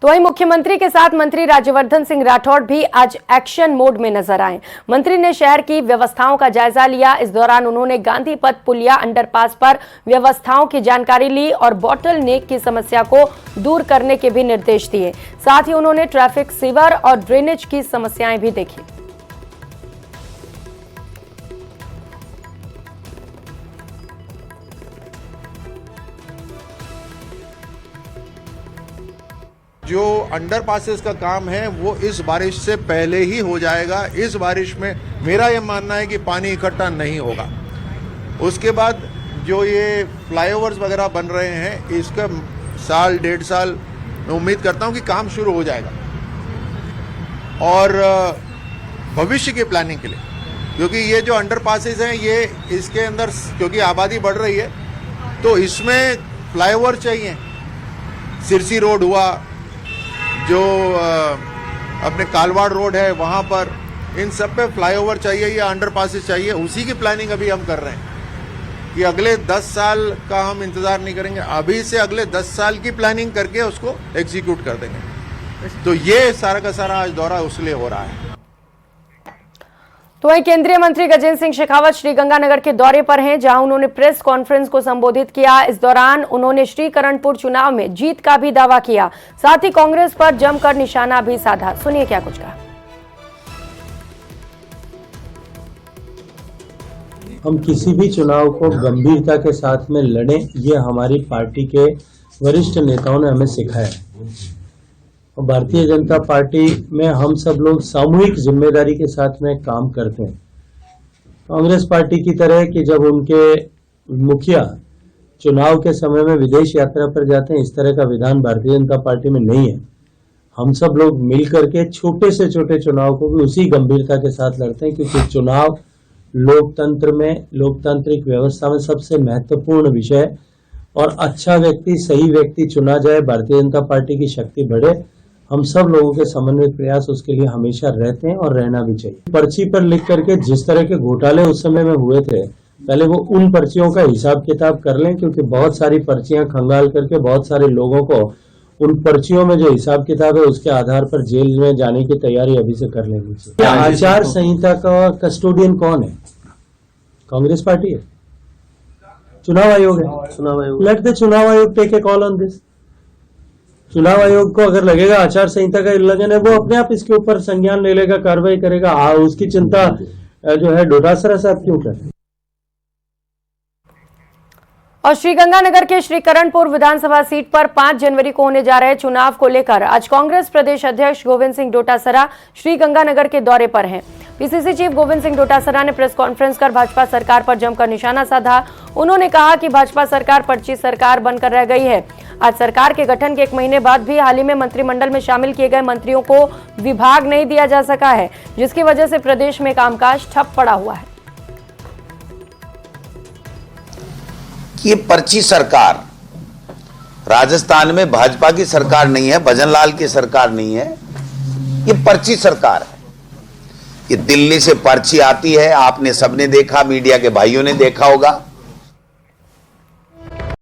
तो वहीं मुख्यमंत्री के साथ मंत्री राज्यवर्धन सिंह राठौड़ भी आज एक्शन मोड में नजर आए। मंत्री ने शहर की व्यवस्थाओं का जायजा लिया। इस दौरान उन्होंने गांधी पथ पुलिया अंडरपास पर व्यवस्थाओं की जानकारी ली और बॉटल नेक की समस्या को दूर करने के भी निर्देश दिए। साथ ही उन्होंने ट्रैफिक, सीवर और ड्रेनेज की समस्याएं भी देखी। जो अंडर पासेस का काम है वो इस बारिश से पहले ही हो जाएगा। इस बारिश में मेरा ये मानना है कि पानी इकट्ठा नहीं होगा। उसके बाद जो ये फ्लाईओवर्स वगैरह बन रहे हैं, इसका साल 1.5 साल मैं उम्मीद करता हूँ कि काम शुरू हो जाएगा। और भविष्य की प्लानिंग के लिए, क्योंकि ये जो अंडर पासेस हैं ये इसके अंदर, क्योंकि आबादी बढ़ रही है तो इसमें फ्लाईओवर चाहिए। सिरसी रोड हुआ, जो अपने कालवाड़ रोड है वहाँ पर, इन सब पे फ्लाईओवर चाहिए या अंडरपासेस चाहिए। उसी की प्लानिंग अभी हम कर रहे हैं कि अगले 10 साल का हम इंतज़ार नहीं करेंगे, अभी से अगले 10 साल की प्लानिंग करके उसको एग्जीक्यूट कर देंगे। तो ये सारा का सारा आज दौरा उसलिए हो रहा है। तो वहीं केंद्रीय मंत्री गजेंद्र सिंह शेखावत श्रीगंगानगर के दौरे पर हैं, जहां उन्होंने प्रेस कॉन्फ्रेंस को संबोधित किया। इस दौरान उन्होंने श्रीकरणपुर चुनाव में जीत का भी दावा किया। साथ ही कांग्रेस पर जमकर निशाना भी साधा। सुनिए क्या कुछ कहा। हम किसी भी चुनाव को गंभीरता के साथ में लड़ें, ये हमारी पार्टी के वरिष्ठ नेताओं ने हमें सिखाया है। और भारतीय जनता पार्टी में हम सब लोग सामूहिक जिम्मेदारी के साथ में काम करते हैं। कांग्रेस पार्टी की तरह कि जब उनके मुखिया चुनाव के समय में विदेश यात्रा पर जाते हैं, इस तरह का विधान भारतीय जनता पार्टी में नहीं है। हम सब लोग मिल करके छोटे से छोटे चुनाव को भी उसी गंभीरता के साथ लड़ते हैं, क्योंकि चुनाव लोकतंत्र में, लोकतांत्रिक व्यवस्था में सबसे महत्वपूर्ण विषय है। और अच्छा व्यक्ति, सही व्यक्ति चुना जाए, भारतीय जनता पार्टी की शक्ति बढ़े, हम सब लोगों के समन्वित प्रयास उसके लिए हमेशा रहते हैं और रहना भी चाहिए। पर्ची पर लिख करके जिस तरह के घोटाले उस समय में हुए थे, पहले वो उन पर्चियों का हिसाब किताब कर लें, क्योंकि बहुत सारी पर्चियां खंगाल करके बहुत सारे लोगों को उन पर्चियों में जो हिसाब किताब है उसके आधार पर जेल में जाने की तैयारी अभी से कर लेनी चाहिए। आचार संहिता का कस्टोडियन कौन है? कांग्रेस पार्टी है, चुनाव आयोग है। चुनाव आयोग, लेट द चुनाव आयोग take a call on this. चुनाव आयोग को अगर लगेगा आचार संहिता का उल्लंघन है, वो अपने आप इसके ऊपर संज्ञान ले लेगा, कार्रवाई करेगा। उसकी चिंता जो है डोटासरा साहब क्यों कर रहे हैं? और श्रीगंगानगर के श्रीकरणपुर विधानसभा सीट पर 5 जनवरी को होने जा रहे चुनाव को लेकर आज कांग्रेस प्रदेश अध्यक्ष गोविंद सिंह डोटासरा श्रीगंगानगर के दौरे पर हैं। पीसीसी चीफ गोविंद सिंह डोटासरा ने प्रेस कॉन्फ्रेंस कर भाजपा सरकार पर जमकर निशाना साधा। उन्होंने कहा कि भाजपा सरकार पर्ची सरकार बनकर रह गई है। आज सरकार के गठन के 1 महीने बाद भी हाल ही में मंत्रिमंडल में शामिल किए गए मंत्रियों को विभाग नहीं दिया जा सका है, जिसकी वजह से प्रदेश में कामकाज ठप पड़ा हुआ है। ये पर्ची सरकार राजस्थान में भाजपा की सरकार नहीं है, भजनलाल की सरकार नहीं है, ये पर्ची सरकार है। ये दिल्ली से पर्ची आती है, आपने सबने देखा, मीडिया के भाइयों ने देखा होगा।